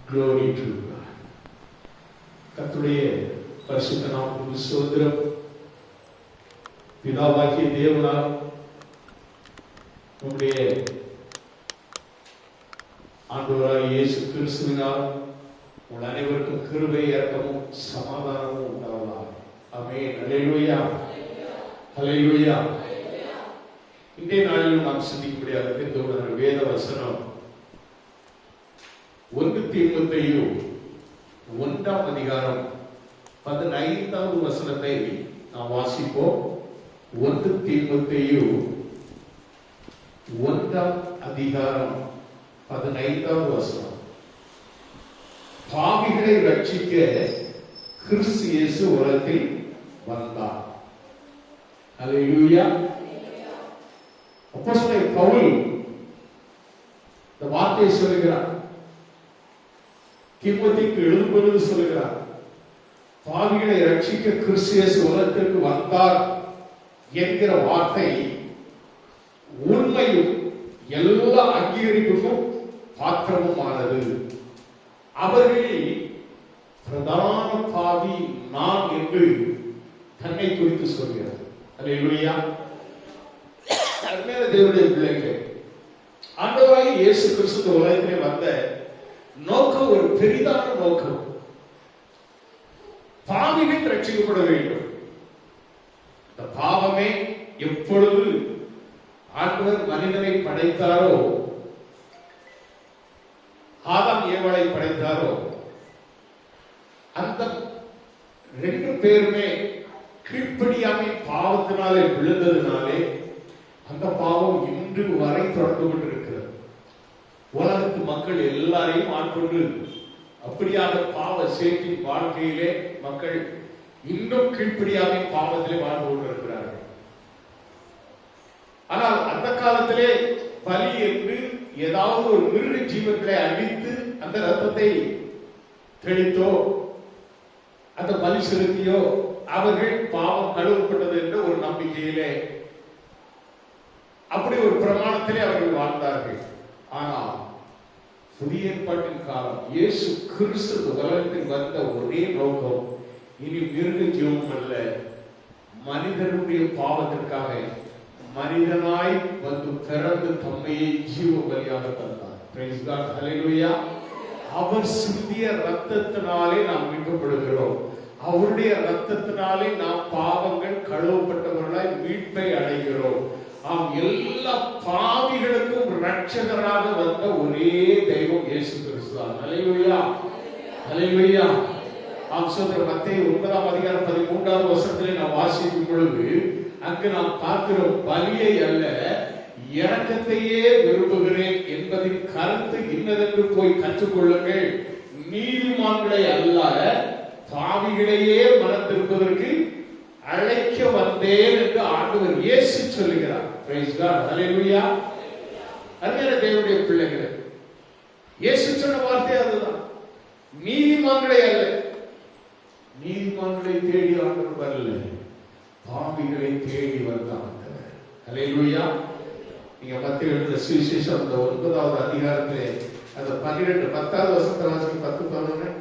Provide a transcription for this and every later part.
Glory to God. கர்த்தருடைய பரிசுத்த நாமத்துக்கு ஸ்தோத்திரம். பிதாவாகிய தேவனால் நம்முடைய ஆண்டவராகிய இயேசு கிறிஸ்துவினால் உங்கள் அனைவருக்கும் கிருபை, இரக்கமும் சமாதானமும் உண்டாவதாக. ஆமென். அல்லேலூயா, அல்லேலூயா. இன்றைய நாளில் நாம் சிந்திக்கும்படியாக தெரிந்துள்ள வேத வசனம் 1 தீமோத்தேயு 1ஆம் அதிகாரம் 15வது வசனத்தை நாம் வாசிப்போம். 1 தீமோத்தேயு 1ஆம் அதிகாரம் 15வது வசனம். பாவிகளை ரட்சிக்க கிறிஸ்து இயேசு உலகத்தில் வந்தார். அல்லேலூயா. அப்போஸ்தலன் பவுல் இந்த வார்த்தையை சொல்கிறார். தீமோத்தேயுக்கு எழுதும்பொழுது சொல்கிறார், பாவிகளை ரட்சிக்க கிறிஸ்து இயேசு உலகத்திற்கு வந்தார் என்கிற வார்த்தை உண்மையும் எல்லா அங்கீகரிப்புக்கும் பாத்திரமுமானது. அவர்களில் பிரதான பாவி நான் என்று தன்னை குறித்து சொல்கிறார். அல்லேலூயா. அருமையான தேவனுடைய பிள்ளைகளே, ஆண்டவராகிய இயேசு கிறிஸ்து உலகத்திலே வந்த நோக்கம் ஒரு பெரிதான நோக்கம். பாவிகள் ரட்சிக்கப்பட வேண்டும். இந்த பாவமே எப்பொழுது ஆண்டவர் மனிதனை படைத்தாரோ, ஆதாம் ஏவாளை படைத்தாரோ, அந்த 2 பேருமே கீழ்ப்படியாமை பாவத்தினாலே விழுந்ததினாலே அந்த பாவம் இன்று வரை தொடர்ந்து கொண்டிருக்கிறது. உலகத்து மக்கள் எல்லாரையும் ஆட்கொண்டு அப்படியாக பாவ சேற்றின் வாழ்க்கையிலே மக்கள் இன்னும் கீழ்ப்படியாமை பாவத்திலே வாழ்ந்து கொண்டிருக்கிறார்கள். ஆனால் அந்த காலத்திலே பலி என்று ஏதாவது ஒரு மிருக ஜீவன்களை அழித்து அந்த ரத்தத்தை தெளித்தோ அந்த பலி செலுத்தியோ அவர்கள் பாவம் கழுவப்பட்டது என்ற ஒரு நம்பிக்கையிலே அப்படி ஒரு பிரமாணத்திலே அவர்கள் வாழ்ந்தார்கள். ஆனால் புதிய ஏற்பாட்டின் காலம் இயேசு கிறிஸ்து உலகத்தில் வந்த ஒரே நோக்கம் இனி மிருக ஜீவம் அல்ல, மனிதனுடைய பாவத்திற்காக மனிதனாய் வந்து பிறந்து தம்மையை ஜீவ பலியாக தந்தார். பிரைஸ் காட், ஹல்லேலூயா. அவர் சிந்திய ரத்தத்தினாலே நாம் மீட்கப்படுகிறோம். அவருடைய ரத்தத்தினாலே நாம் பாவங்கள் கழுவப்பட்டவர்களாய் மீட்பை அடைகிறோம். ஆம், எல்லா பாவிகளுக்கும் இரட்சகராக வந்த ஒரே தெய்வம் இயேசு கிறிஸ்து தான். ஹல்லேலூயா, ஹல்லேலூயா. ஆம், சகோதரர், மத்தேயு 9ஆம் அதிகாரம் 13வது வசனத்திலே நாம் வாசிக்கும் பொழுது அங்கு நாம் பார்க்கிறோம், பலியை அல்ல இரக்கத்தையே விரும்புகிறேன் என்பதின் கருத்து இன்னதென்று போய் கற்றுக்கொள்ளுங்கள். நீதிமான்களை அல்ல பாவிகளையே மனம் திருப்பதற்கு அழைக்க வந்தேன் என்று ஆண்டவர் இயேசு சொல்லுகிறார். பிரைஸ் காட், ஹல்லேலூயா. அருமையான தேவனுடைய பிள்ளைகளே, இயேசு சொன்ன வார்த்தை அதுதான். நீதிமான்களை அல்ல, நீதிமான்களை தேடி ஆண்டவர் வரல, பாவிகளை தேடி வந்தார். ஹல்லேலூயா. நீங்க மத்தேயு எழுதின சுவிசேஷம் அந்த 9வது அதிகாரத்திலே அந்த 12 10வது வசனத்தை வாசிங்க. 10 11.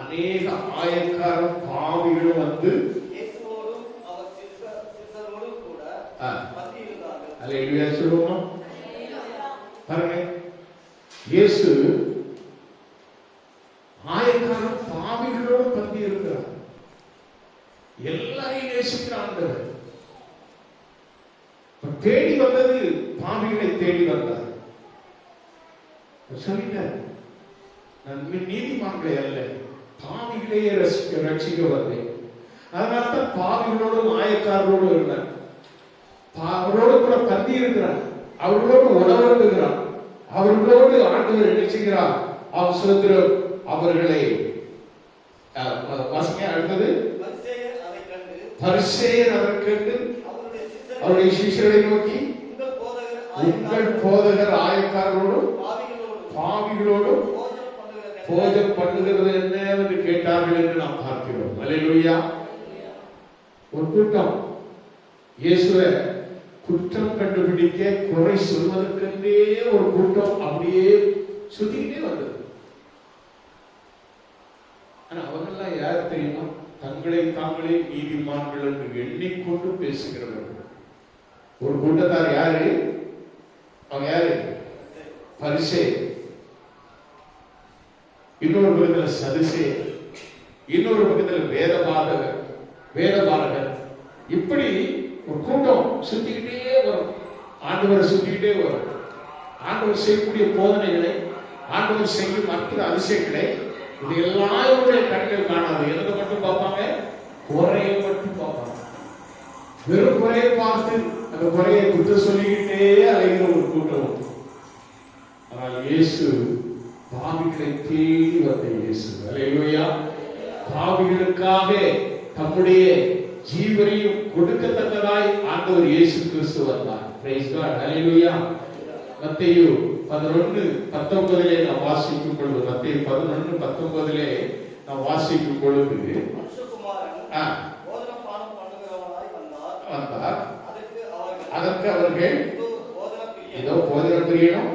அநேக ஆயக்காரரும் பாவிகளும் வந்து இயேசுவோடும் அவர் சீஷரோடும் கூட பந்தியிருந்தார்கள். அல்லேலூயா சொல்லுவோம். பாருங்க, இயேசு ஆயக்காரரும் பாவிகளோடு பந்தி இருக்கிறார். எல்லாரையும் நேசிக்கிற ஆண்டவர் தேடி வந்தது, பாவிகளை தேடி வந்தார். சொல்லிட்டார், நான் நீதிமான்களை அல்ல பாவிகளையே ரட்சிக்க வந்தேன். அதனால்தான் பாவிகளோடும் ஆயக்காரரோடு இருந்தார். அவரோடு கூட பந்தி இருக்கிறார், அவர்களோடு உணவருந்துகிறார், அவர்களோடு ஆண்டவர் என்ன செய்கிறார்? அவர் சுதந்திரம் அவர்களை அடுத்தது பரிசேயர் அதை கண்டு அவருடைய சிஷ்யரை நோக்கி, உங்கள் போதகர் ஆயக்காரரோடும் பாவிகளோடும் போஜனம் பண்ணுகிறது என்ன என்று கேட்டார்கள் என்று நாம் பார்க்கிறோம். அல்லேலூயா. ஒரு கூட்டம் இயேசுவை குற்றம் கண்டுபிடிக்க, குறை சொல்வதற்கென்றே ஒரு கூட்டம் அப்படியே சுத்திக்கிட்டே வந்தது. ஆனா அவங்கெல்லாம் யார் தெரியுமா? தங்களை தாங்களே நீதிமான்கள் என்று எண்ணிக்கொண்டு பேசுகிறவர்கள். ஒரு கூட்டத்தார் யாரு? அவங்க யாரு? பரிசேயர். இன்னொரு பக்கத்துல சதுசேயர், இன்னொரு பக்கத்துல வேதபாரகர். இப்படி ஒரு கூட்டம் சுத்திக்கிட்டே வரும். ஆண்டவரை சுத்திக்கிட்டே வரும். ஆண்டவர் செய்யக்கூடிய போதனைகளை, ஆண்டவர் செய்யும் அற்புத அதிசயங்களை இது எல்லாருடைய கண்கள் காணாது. எதை மட்டும் பார்ப்பாங்க? குறையை மட்டும் பார்ப்பாங்க. வெறும் குறையை பார்த்து அந்த குறையை குற்றம் சொல்லிக்கிட்டே அலைகிற ஒரு கூட்டம். ஆனால் இயேசு பாவிகளை தேடி வந்த இயேசு. அல்லேலூயா. பாவிகளுக்காக தம்முடைய ஜீவனையும் கொடுக்கத்தக்கதாய் ஆண்டவர் இயேசு கிறிஸ்து வந்தார். Praise God. அல்லேலூயா. மத்தேயு 11:19 நாம் வாசிக்கும் பொழுது, மத்தேயு 11:19 நாம் வாசிக்கும் பொழுது, வந்தார். அதற்கு அவர்கள் ஏதோ போதன பிரியனும்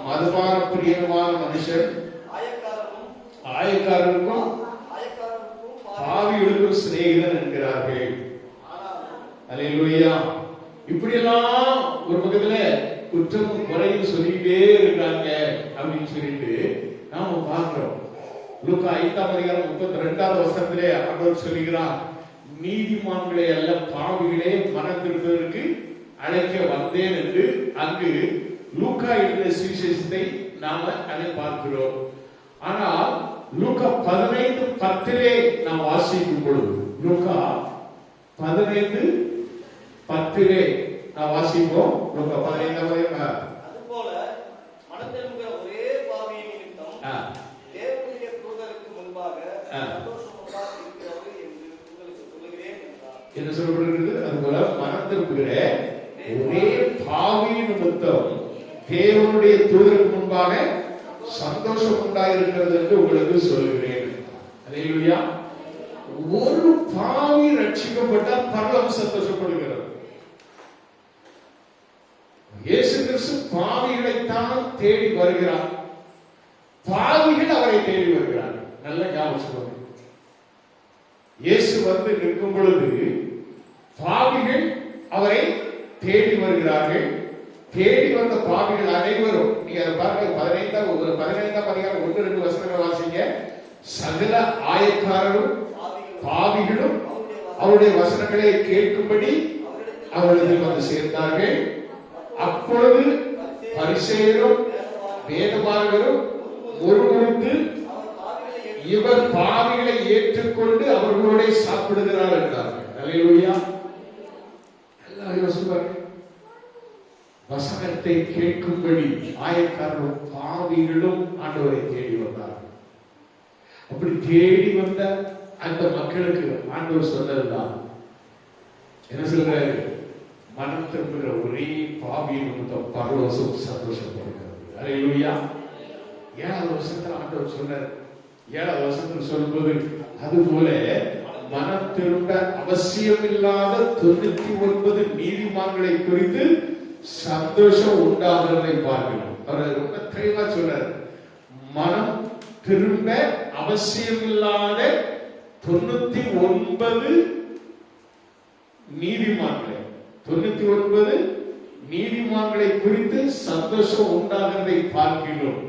மதுபான பிரியனுமான மனுஷன், ஆயக்காரருக்கும் பாவிகளுக்கும் சிநேகிதன் என்கிறார்கள். அல்லேலூயா. இப்படியெல்லாம் ஒரு பக்கத்துல குற்றமும் குறையும் சொல்லிட்டே இருக்காங்க அப்படின்னு சொல்லிட்டு நாம பார்க்கிறோம். லூக்கா 5:32 ஆண்டவர் சொல்லுகிறார், நீதிமான்களை அல்ல பாவிகளே மனம் திரும்புவதற்கு அழைக்க வந்தேன் என்று அங்கு லூக்கா எழுதிய சுவிசேஷத்தை நாம அதை பார்க்கிறோம். ஆனால் லூக்கா 15:10 நாம் வாசிக்கும் பொழுது, லூக்கா 15:10 நாம் வாசிப்போம். லூக்கா 15:10 அதுபோல மனம் திரும்புகிற ஒரே பாவியின் நிமித்தம் தேவனுடைய தூதருக்கு முன்பாக சந்தோஷமாக இருக்கிறது என்று உங்களுக்கு சொல்லுகிறேன் என்றார். என்ன சொல்லப்படுகிறது? அதுபோல மனம் திரும்புகிற ஒரே பாவியின் நிமித்தம் தேவனுடைய தூதருக்கு முன்பாக சந்தோஷம் உண்டாயிருக்கிறது என்று உங்களுக்கு சொல்லுகிறேன். அல்லேலூயா. ஒரு பாவி ரட்சிக்கப்பட்டால் பரலோகம் சந்தோஷப்படுகிறது. இயேசு கிறிஸ்து பாவிகளைத்தான் தேடி வருகிறார். பாவிகள் அவரை தேடி வருகிறார். நல்ல ஞாபகம் சொல்லுங்க. இயேசு வந்து நிற்கும் பொழுது பாவிகள் அவரை தேடி வருகிறார்கள். தேடி வந்த பாவிகள் அனைவரும், நீங்க அதை பாருங்க, 15ஆம் அதிகாரம் 1-2 வசனங்கள் வாசிங்க. சகல ஆயக்காரரும் பாவிகளும் அவருடைய வசனங்களை கேட்கும்படி அவரிடத்தில் வந்து சேர்ந்தார்கள். அப்பொழுது பரிசேயரும் வேதபாரகரும் முறுமுறுத்து, இவர் பாவிகளை ஏற்றுக்கொண்டு அவர்களோட சாப்பிடுகிறார் என்றார்கள். அல்லேலூயா. எல்லாரும் யோசிப்பார்கள். வசனத்தை கேட்கும்படி ஆயக்காரரும் பாவிகளும் ஆண்டவரை தேடி வந்தார்கள். அப்படி தேடி வந்த அந்த மக்களுக்கு ஆண்டவர் சொன்னதுதான் என்ன சொல்றாரு? மனம் திரும்புகிற ஒரே பாவியின் நிமித்தம் பரலோகம் சந்தோஷப்படுகிறது. அல்லேலூயா. 7வது வசனத்தில் ஆண்டவர் சொன்னார். 7வது வசனத்தில் சொல்லும்போது, அதுபோல மனம் திரும்ப அவசியம் இல்லாத 99 நீதிமான்களை குறித்து சந்தோஷம் உண்டாகிறதை பார்க்கணும். அவர் ரொம்ப தெளிவா சொல்றார். மனம் திரும்ப அவசியம் இல்லாத 99 நீதிமான்களை 99 நீதிமான்களை குறித்து சந்தோஷம் உண்டாகிறதை பார்க்கிறோம்.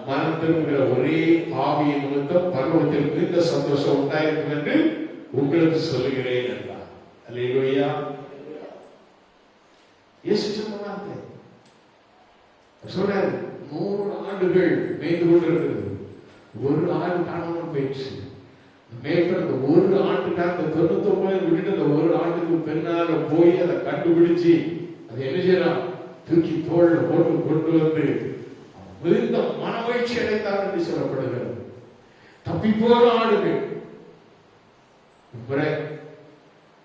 மனம் திரும்புகிற ஒரே பாவியின் நிமித்தம் பரலோகத்தில் மிகுந்த சந்தோஷம் உண்டாயிருக்கும் என்று உங்களுக்கு சொல்லுகிறேன் என்றார். அல்லேலூயா. இயேசு சொன்னாங்க, சொல்றாரு, 100 ஆண்டுகள் மேய்ந்து கொண்டிருக்கிறது. ஒரு ஆண்டு காணாமல் போயிடுச்சு. மேய்ப்பது ஒரு ஆண்டுக்காக 99 விட்டுட்டு அந்த ஒரு ஆண்டுக்கு பின்னால போய் அதை கண்டுபிடிச்சு அதை என்ன செய்யறான்? தூக்கி தோல்ல போட்டு கொண்டு வந்து மிகுந்த மனமகிழ்ச்சி அடைந்தார் என்று சொல்லப்படுகிறது. தப்பி போற ஆடுகள்.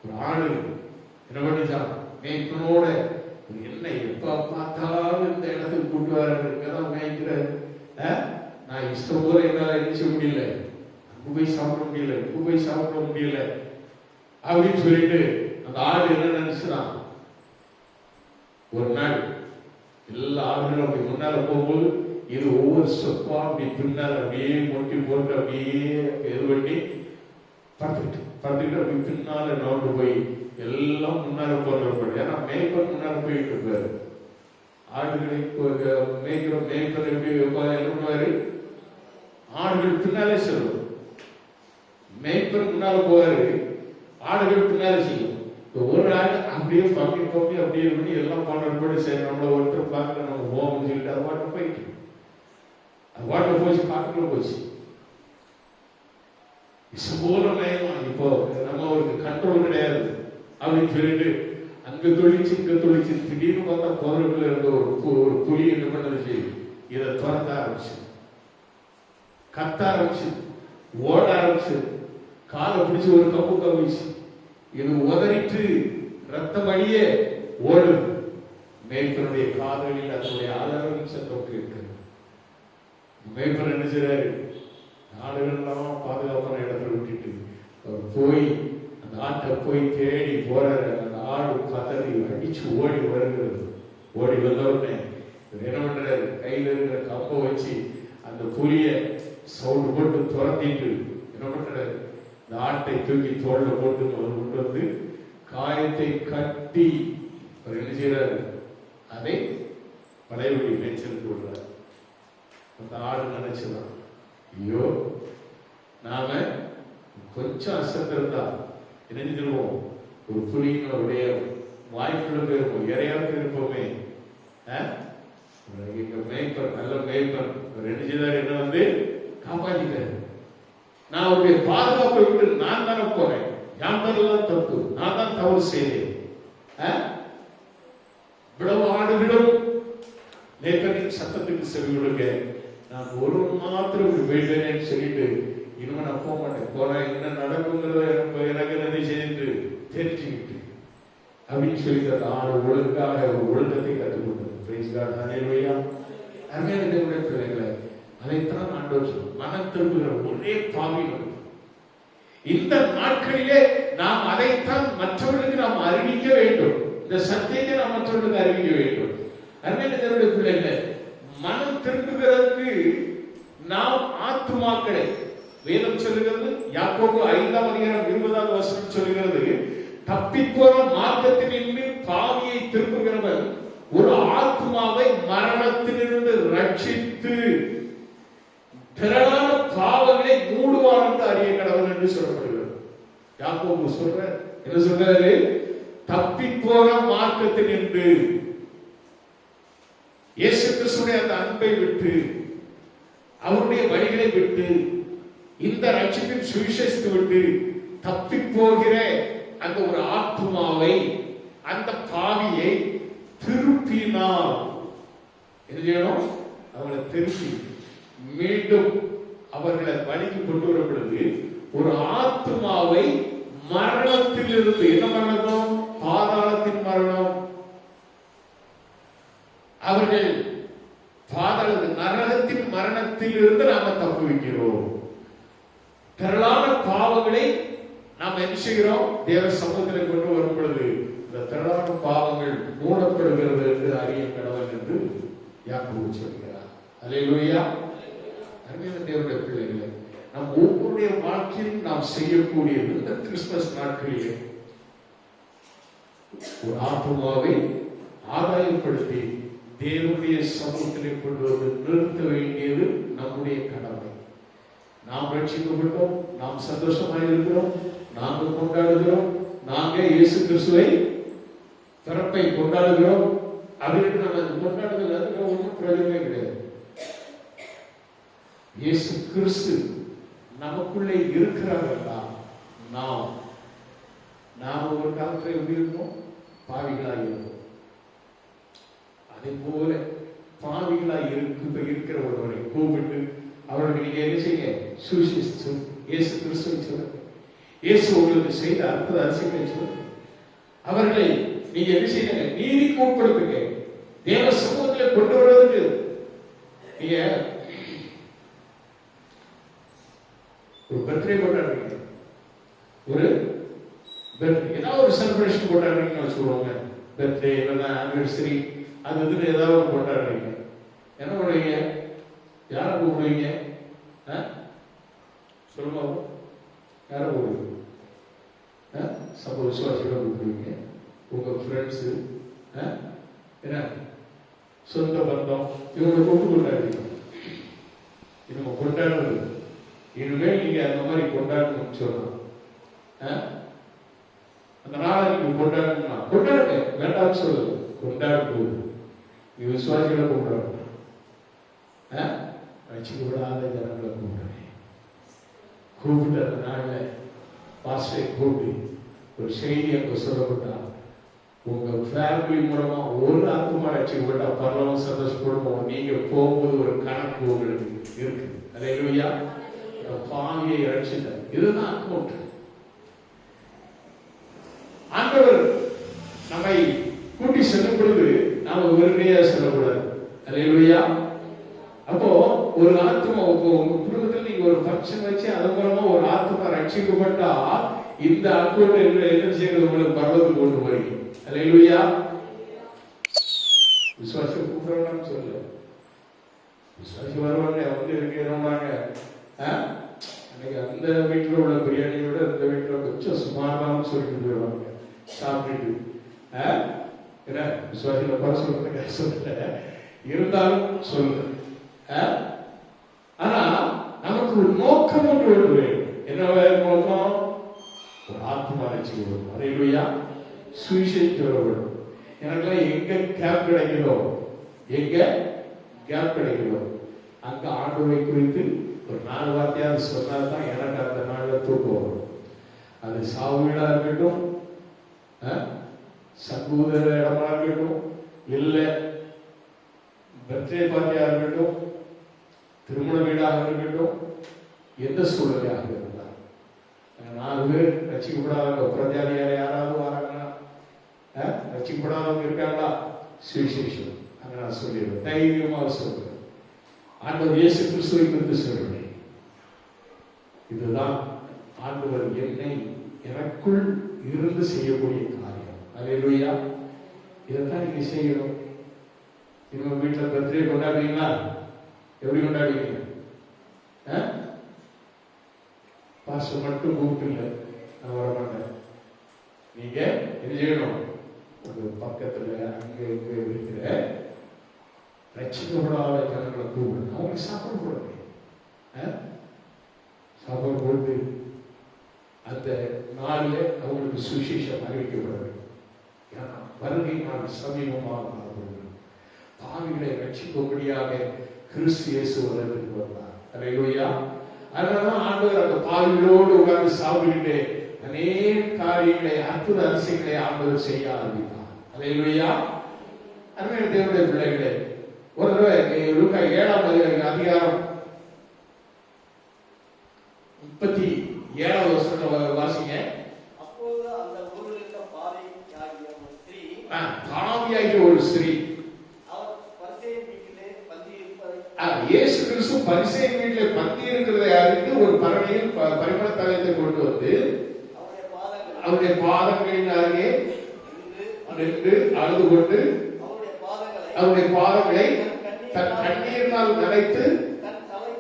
ஒரு ஆடு என்ன பண்ணிச்சான்? மேய்ப்பனோட என்ன எப்ப பார்த்தாலும் இந்த இடத்துக்கு கூட்டு வர இருக்கதான் மேய்க்கிற, நான் இஷ்டம் போல என்னால எரிச்ச முடியல, அங்கு போய் சாப்பிட முடியல, இங்கு போய் சாப்பிட முடியல அப்படின்னு சொல்லிட்டு அந்த ஆடு என்ன நினைச்சுதான், ஒரு நாள் எல்லா ஆடுகளும் அப்படி முன்னால போகும்போது இது ஒவ்வொரு சொப்பா அப்படி பின்னால் அப்படியே மொட்டி போட்டு அப்படியே இது பண்ணி படுத்துக்கிட்டு அப்படி பின்னால நோண்டு போய் எல்லாம் முன்னால போடுறப்படி. ஏன்னா மேய்ப்பர் முன்னால போயிட்டு இருப்பாரு. ஆடுகளை மேய்ப்பர் எப்படி பண்ணுவாரு, ஆடுகள் பின்னாலே செல்லும். மேய்ப்பர் முன்னால போவாரு, ஆடுகள் பின்னாலே செய்யும். ஒரு ஆடு அப்படியே பம்பி அப்படியே பண்ணி எல்லாம் பண்ணுறபடி சரி நம்மள ஒருத்தர் பார்க்க நம்ம போவோம்னு சொல்லிட்டு அது வாட்டர் போயிட்டு, அது வாட்டர் போச்சு, காட்டுக்குள்ள போச்சு. போல நயமா இப்போ நம்ம ஒரு கண்ட்ரோல் கிடையாது அப்படின்னு சொல்லிட்டு அங்க தொழிச்சு இங்க தொழிச்சு திடீர்னு பார்த்தா போதற்குள்ள இருந்த ஒரு புலி என்ன பண்ணது, இதை துரத்த ஆரம்பிச்சு, கத்த ஆரம்பிச்சு, ஓட ஆரம்பிச்சு, காலை பிடிச்சு ஒரு கம்பு கவிச்சு, இது உதறிட்டு ரத்தம் வழியே ஓடுது. மேய்ப்பனுடைய காதலில் அதனுடைய ஆதரவு சத்தம் கேட்கிறது. மேய்ப்பன் என்ன செய்றாரு, ஆடுகள்லாம் பாதுகாப்பான இடத்துல விட்டுட்டு அவர் போய் அந்த ஆட்டை போய் தேடி போறாரு. அந்த ஆடு கதறி அடிச்சு ஓடி வருகிறது. ஓடி வந்த உடனே என்ன பண்றாரு, கையில இருக்கிற கம்பை வச்சு அந்த புலிய சவுண்ட் போட்டு துரத்திட்டு என்ன பண்றாரு, இந்த ஆட்டை தூக்கி தோல்ல போட்டு கொண்டு வந்து காயத்தை கட்டி அவர் என்ன செய்யறாரு, அதை பழையபடி மேய்ச்சலுக்கு விடுறாரு. அந்த ஆடு நினைச்சுதான், ஐயோ நாம கொஞ்சம் அசந்திருந்தா என்ன செஞ்சிருவோம், ஒரு புலியினுடைய வாய்ப்புள்ள போயிருப்போம், இறையாவது இருப்போமே. மேய்ப்பர் நல்ல மேய்ப்பர் என்ன செய்தார், என்ன வந்து காப்பாற்றிட்டாரு. நான் அவருடைய பாதுகாப்பை விட்டு நான் தானே போறேன், என் பேர்லாம் தப்பு, நான் தான் தவறு செய்தேன். இவ்வளவு ஆடுகளும் மேய்ப்பரின் சத்தத்துக்கு செவி கொடுக்க நான் ஒரு மாத்திரம் போயிட்டேன்னு சொல்லிட்டு இனிமே நான் போக மாட்டேன், போனா என்ன நடக்குங்கிறத எனக்கு நன்றி செய்து தெரிஞ்சுக்கிட்டு அப்படின்னு சொல்லிட்டு அந்த ஆடு ஒழுங்காக ஒரு ஒழுக்கத்தை கற்றுக்கொண்டது. அருமையான பிள்ளைகளை அதைத்தான் ஆண்டவர் சொல்லும், மனம் திரும்புகிற ஒரே பாவி. இந்த நாட்களிலே நாம் அதைத்தான் மற்றவர்களுக்கு நாம் அறிவிக்க வேண்டும். இந்த சத்தியத்தை நாம் மற்றவர்களுக்கு அறிவிக்க வேண்டும். அருமையான பிள்ளைகளை மனம் திரும்புகிறதுக்கு நாம் ஆத்துமாக்களை வேதம் சொல்லுகிறது. யாக்கோபு 5:20 சொல்லுகிறது, தப்பிப்போன மார்க்கத்தினின்று பாவியை திரும்புகிறவன் ஒரு ஆத்மாவை மரணத்திலிருந்து ரட்சித்து திரளான பாவங்களை மூடுவான் என்று அறிய கடவுள் என்று சொல்லப்படுகிறது. யாக்கோபு சொல்ற என்ன சொல்றாரு, தப்பிப்போன மார்க்கத்தினின்று இயேசு கிறிஸ்துவின் அந்த அன்பை விட்டு அவருடைய வழிகளை விட்டு இந்த ரட்சிப்பின் சுவிசேஷத்தை விட்டு தப்பி போகிற அந்த ஒரு ஆத்மாவை, அந்த பாவியை திருப்பினால் என்ன செய்யணும், அவர்களை திருப்பி மீண்டும் அவர்களை வழிக்கு கொண்டு வரும் பொழுது ஒரு ஆத்மாவை மரணத்திலிருந்து, என்ன மரணம், பாதாளத்தின் மரணம், அவர்கள் நரகத்தின் மரணத்தில் இருந்து நாம தப்பு வைக்கிறோம். திரளான பாவங்களை நாம் என்ன செய்கிறோம், தேவ சமூகத்தில் கொண்டு வரும் பொழுது இந்த திரளான பாவங்கள் மூடப்படுகிறது என்று அறிய கடவுள் என்று யாக்கோபு சொல்கிறார். அல்லேலூயா. அருமையான தேவனுடைய பிள்ளைகளே, நம் ஒவ்வொருடைய வாழ்க்கையில் நாம் செய்யக்கூடியது இந்த கிறிஸ்துமஸ் நாட்களிலே ஒரு ஆத்மாவை ஆதாயப்படுத்தி தேவனுடைய சமூகத்திலே கொண்டு வந்து நிறுத்த வேண்டியது நம்முடைய கடமை. நாம் ரட்சிக்கப்பட்டோம், நாம் சந்தோஷமாக இருக்கிறோம், நாங்கள் கொண்டாடுகிறோம், நாங்கள் இயேசு கிறிஸ்துவை பிறப்பை கொண்டாடுகிறோம் அப்படின்னு நம்ம கொண்டாடுதல் அதுக்கு ஒன்றும் பிரயோஜனமே கிடையாது. இயேசு கிறிஸ்து நமக்குள்ளே இருக்கிறார்களா, நாம் ஒரு காலத்தில் எப்படி இருந்தோம், பாவிகளாக இருந்தோம். அதே போல பாவிகளாக இருக்கிற ஒருவரை கூப்பிட்டு அவர்களுக்கு நீங்க என்ன செய்ய, சுவிசேஷிச்சு இயேசு கிறிஸ்துவை சொல்லுங்க, இயேசு உங்களுக்கு செய்த அற்புத அதிசயங்களை சொல்லுங்க, அவர்களை நீங்க என்ன செய்யுங்க, நீதிக்கு உட்படுத்துங்க, தேவ சமூகத்தில் கொண்டு வருவதற்கு. நீங்க ஒரு பர்த்டே கொண்டாடுறீங்க, ஒரு ஏதாவது ஒரு செலிப்ரேஷன் கொண்டாடுறீங்கன்னு வச்சுக்கோங்க, பர்த்டே இல்லைன்னா ஆனிவர்சரி, அது இதுன்னு ஏதாவது ஒரு கொண்டாடுறீங்க, என்ன பண்ணுவீங்க? யாரை கூப்பிடுவீங்க? சொல்லுங்க, யாரை கூப்பிடுவீங்க? சமூக விசுவாசிகளை கூப்பிடுவீங்க, உங்க ஃப்ரெண்ட்ஸு, என்ன சொந்த பந்தம், இவங்களை கூப்பிட்டு கொண்டாடுவீங்க. இவங்க கொண்டாடுறது இனிமேல் நீங்க அந்த மாதிரி கொண்டாடணும்னு சொல்லலாம். அந்த நாளை நீங்க கொண்டாடணும்னா கொண்டாடுங்க, வேண்டாம்னு சொல்லுது. கொண்டாடும் போது நீ விசுவாசிகளை கூப்பிடணும், வச்சுக்க விடாத ஜனங்களை கூப்பிடுறேன். கூப்பிட்டு அந்த நாளில் பாஸ்டரை கூப்பிட்டு ஒரு செய்தி அங்க சொல்லப்பட்டா, உங்க ஃபேமிலி மூலமா ஒரு ஆத்மா ரட்சிக்கப்பட்டா பரவாயில்ல, சந்தோஷப்படுவோம். நீங்க போகும்போது ஒரு கணக்கு உங்களுக்கு இருக்கு. அல்லேலூயா. பாவியை ரட்சித்தார். இதுதான் அக்கௌண்ட். ஆண்டவர் நம்மை கூட்டி செல்லும் பொழுது நாம வெறுமையா செல்லக்கூடாது. அல்லேலூயா. அப்போ ஒரு ஆத்மா, உங்க குடும்பத்தில் நீங்க ஒரு ஃபங்க்ஷன் வச்சு அதன் மூலமா ஒரு ஆத்மா ரட்சிக்கப்பட்டா இந்த அக்கௌண்ட் என்ன செய்யறது? உங்களுக்கு பரவத்துக்கு கொண்டு போறீங்க. அல்லேலூயா. விசுவாசம் கூப்பிடறான்னு சொல்லு. விசுவாசி வருவாங்க, வந்து இருக்கிறவங்க அன்னைக்கு அந்த வீட்டில் உள்ள பிரியாணியோட இந்த வீட்டில் கொஞ்சம் சுமாரான்னு சொல்லிட்டு போயிடுவாங்க சாப்பிட்டுட்டு. என்ன விசுவாசிகளை குறை சொல்றதுக்காக சொல்ல இருந்தாலும் சொல்லு. ஆனா நமக்கு ஒரு நோக்கம் ஒன்று வேண்டும். என்ன நோக்கம்? ஒரு ஆத்மா ரட்சிக்கப்படும். அல்லேலூயா. சுவிசேஷம் சொல்லப்படும். எனக்குலாம் எங்க கேப் கிடைக்கிறதோ, எங்க கேப் கிடைக்கிறதோ அங்க ஆண்டவரை குறித்து ஒரு 4 வார்த்தையாவது சொன்னால்தான் எனக்கு அந்த நாளில் தூக்கம் வரும். அது சாவு வீடா இருக்கட்டும், சகோதர இடமா இருக்கட்டும், இல்லை பர்த்டே பார்ட்டியா இருக்கட்டும், திருமண வீடாக இருக்கட்டும், எந்த சூழ்நிலையாக இருந்தால் 4 பேர் ரட்சிக்கப்படாதவங்க பிரஜாதியார் யாராவது வராங்கன்னா, ரட்சிக்கப்படாதவங்க இருக்காங்களா? சுவிசேஷம் அங்க நான் சொல்லிடுவேன், தைரியமாக சொல்றேன். ஆண்டவர் இயேசு கிறிஸ்துவை குறித்து சொல்றேன். இதுதான் ஆண்டவர் என்னை எனக்குள் இருந்து செய்யக்கூடிய காரியம். அல்லேலூயா. இதைத்தான் நீங்க செய்யணும். இவங்க வீட்டில் பர்த்டே கொண்டாடுவீங்களா? எப்படி கொண்டாடுவீங்க? பாஸ்டர் மட்டும் கூப்பிட்டு நான் வர மாட்டேன். நீங்க என்ன செய்யணும்? ஒரு பக்கத்துல அங்க இங்க இருக்கிற ரட்சிக்கப்படாத ஜனங்களை கூப்பிடு, அவங்களுக்கு சாப்பாடு போடுங்க. சாப்பாடு போட்டு அந்த நாளில் அவங்களுக்கு சுவிசேஷம் அறிவிக்கப்பட வேண்டும். வருகை நாள் சமீபமாக காணப்படுகிறது. பாவிகளை ரட்சிக்கும்படியாக கிறிஸ்து இயேசு உலகத்துக்கு வந்தார். அல்லேலூயா. அதனாலதான் ஆண்டவர் அந்த பாவிகளோடு உட்கார்ந்து சாப்பிட்டு அநேக காரியங்களை, அற்புத அதிசயங்களை ஆண்டவர் செய்ய ஆரம்பித்தார். அல்லேலூயா. அருமையான தேவனுடைய பிள்ளைகளே, ஒரு தடவை லூக்கா 7ஆம் அதிகாரம் 37வது வசனத்தை வாசிங்க. அப்போது அந்த ஊரில் இருந்த பாவியாகிய ஒரு ஸ்திரீ இயேசு கிறிஸ்து பரிசேயன் வீட்டிலே பந்தி இருக்கிறதை அறிந்து ஒரு பரணியில் பரிமள தைலத்தை கொண்டு வந்து அவருடைய பாதங்களின் அருகே நின்று அழுது கொண்டு அவருடைய பாதங்களை தன் கண்ணீரினால் நனைத்து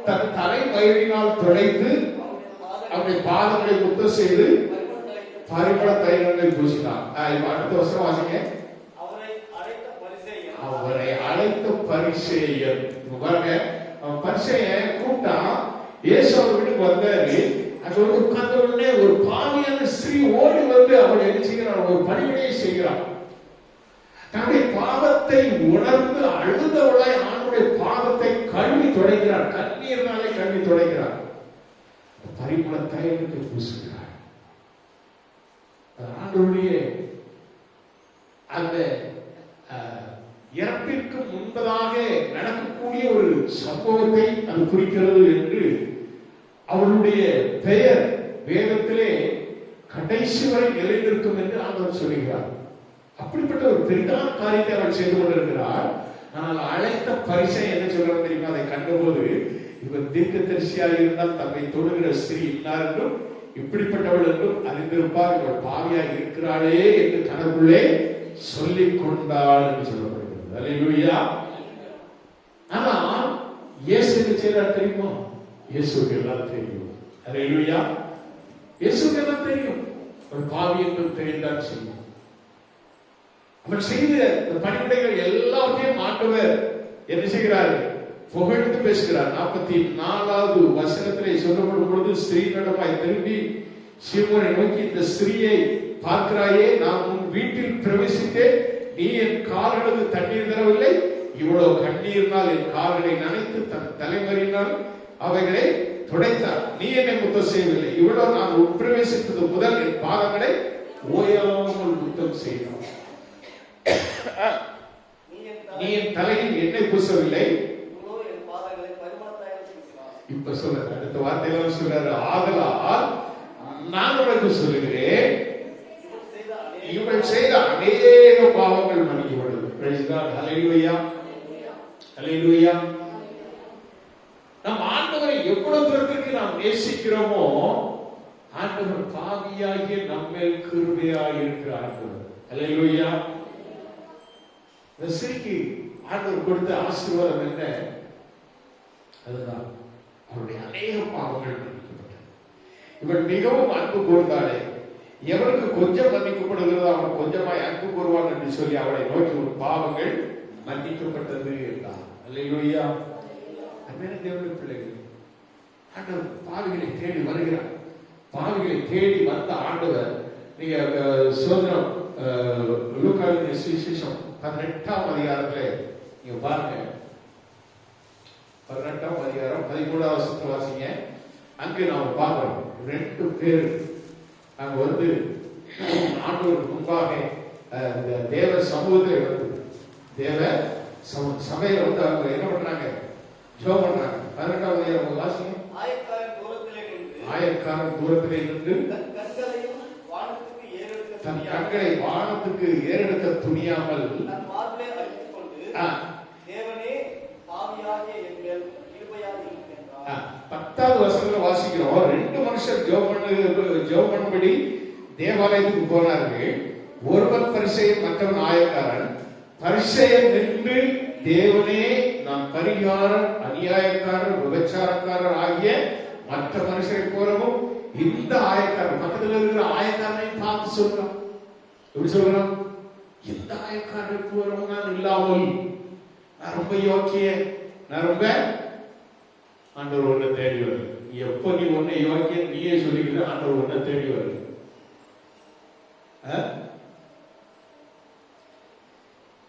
தன் தலை மயிரினால் துடைத்து அவருடைய பாதங்களை முத்தம் செய்து பரிமள தைலங்களை பூசினார். அடுத்த வசனம் வாசிங்க. அவரை அழைத்த பரிசேயன். பாருங்க, பரிசேயன் கூப்பிட்டான். இயேசு அவர் வீட்டுக்கு வந்தாரு. அங்க வந்து உட்கார்ந்த உடனே ஒரு பாவியான ஸ்திரீ ஓடி வந்து அவள் என்ன செய்கிறான்? ஒரு பணிவிடையை செய்கிறான். தன்னுடைய பாவத்தை உணர்ந்து அழுதவளாய் ஆண்டுடைய பாவத்தை கழுவி துடைக்கிறார். கண்ணீர்னாலே கழுவி துடைக்கிறார். பரிமள தைலத்தை பூசுகிறார். ஆண்டவருடைய அந்த இறப்பிற்கு முன்பதாக நடக்கக்கூடிய ஒரு சம்பவத்தை அது குறிக்கிறது என்று அவருடைய பெயர் வேதத்திலே கடைசி வரை நிலைநிற்கும் என்று ஆண்டவர் சொல்கிறார். அப்படிப்பட்ட ஒரு பெரிதான காரியத்தை அவர் செய்து கொண்டிருக்கிறார். ஆனால் அழைத்த பரிசை என்ன சொல்றது தெரியுமா? அதை கண்டபோது இவர் தீர்க்கதரிசியாக இருந்தால் தம்மை தொடுகிற ஸ்திரீ இன்னார் என்றும் இப்படிப்பட்டவள் என்றும் அறிந்திருப்பார். இவள் பாவியாய் இருக்கிறாளே என்று தனக்குள்ளே சொல்லிக் கொண்டாள் என்று சொல்லப்படுகிறது. அல்லேலூயா. ஆனா இயேசு என்ன செய்யறார் தெரியுமா? இயேசுக்கு எல்லாம் தெரியும். அல்லேலூயா. இயேசுக்கு எல்லாம் தெரியும். ஒரு பாவி என்று தெரிந்தால் செய்யும். அவன் செய்த பணிவிடைகள் எல்லாவற்றையும் ஆண்டவர் என்ன செய்கிறார்? புகழ்ந்து பேசுகிறார். 44வது வசனத்திலே சொல்லப்படும் பொழுது ஸ்திரீனிடமாய் திரும்பி சீமோனை நோக்கி, இந்த ஸ்திரீயை பார்க்கிறாயே, நான் உன் வீட்டில் பிரவேசித்தேன், நீ என் கால்களுக்கு தண்ணீர் தரவில்லை, இவ்வளவு கண்ணீர்னால் என் கால்களை நனைத்து தன் தலைமறியினால் அவைகளை துடைத்தார், நீ என்னை முத்தம் செய்யவில்லை, இவ்வளவு நான் உட்பிரவேசித்தது முதல் என் பாதங்களை ஓயாமல் முத்தம் செய்தார், நீ என் தலையில் எண்ணெய் பூசவில்லை. இப்ப சொல்ற அடுத்த வார்த்தையில சொல்றாரு, ஆதலால் நான் உனக்கு சொல்லுகிறேன், இவள் செய்த அநேக பாவங்கள் மன்னிக்கப்படுது. Price God. ஹல்லேலூயா. ஹல்லேலூயா. நம் ஆண்டவரை எவ்வளவு தூரத்திற்கு நாம் நேசிக்கிறோமோ, ஆண்டவர் பாவியாகிய நம்மேல் கிருபையாய் இருக்கிற ஆண்டவர். ஹல்லேலூயா. இந்த ஸ்திரீக்கு ஆண்டவர் கொடுத்த ஆசீர்வாதம் என்ன? அதுதான் அவருடைய அநேக பாவங்கள் மன்னிக்கப்பட்டது. இவள் மிகவும் அன்பு கூர்ந்தாளே, எவருக்கு கொஞ்சம் மன்னிக்கப்படுகிறதோ அவன் கொஞ்சமாய் அன்பு கூறுவான் என்று சொல்லி அவளை நோக்கி ஒரு பாவங்கள் மன்னிக்கப்பட்டது என்றார். அல்லேலூயா. அன்பான தேவனுடைய பிள்ளைகள், ஆண்டவர் பாவிகளை தேடி வருகிறார். பாவிகளை தேடி வந்த ஆண்டவர், நீங்க சோதனம் லூக்காவின் சுவிசேஷம் 18ஆம் அதிகாரத்திலே நீங்க பாருங்க, 18ஆம் அதிகாரம் 13வது வசனத்தை வாசிங்க. அங்கே நாம் பார்க்கிறோம், 2 பேர் அங்க வந்து ஆண்டவருக்கு முன்பாக தேவ சமூகத்தில் வந்து தேவ சபையில வந்து அவங்க என்ன பண்றாங்க? ஜெபம் பண்றாங்க. 18ஆம் அதிகாரம் வாசிங்க. ஆயக்காரன் தூரத்திலே நின்று தன் கண்களை வானத்துக்கு ஏறெடுக்க துணியாமல் பத்தாவது வசனத்துல வாசிக்கிறோம், 2 மனுஷர் ஜெபம் பண்ணும்படி தேவாலயத்துக்கு போனார்கள். ஒருவன் பரிசேயன், மற்றவன் ஆயக்காரன். பரிசேயன் நின்று, தேவனே, நான் பரிகாரன், அநியாயக்காரன், விபச்சாரக்காரர் ஆகிய மற்ற மனுஷரை போலவும் இந்த ஆயக்காரன், பக்கத்தில் இருக்கிற ஆயக்காரனை பார்த்து சொல்றான். எப்படி சொல்றான்? இந்த ஆயக்காரனை போலவும் நான் இல்லாமல், நான் ரொம்ப யோக்கிய, நான் ரொம்ப ஆண்டவர் ஒன்ன தேடி வருது. எப்ப நீ ஒன்ன யோக்கிய நீயே சொல்லிக்கிற, ஆண்டவர் ஒன்ன தேடி வருது.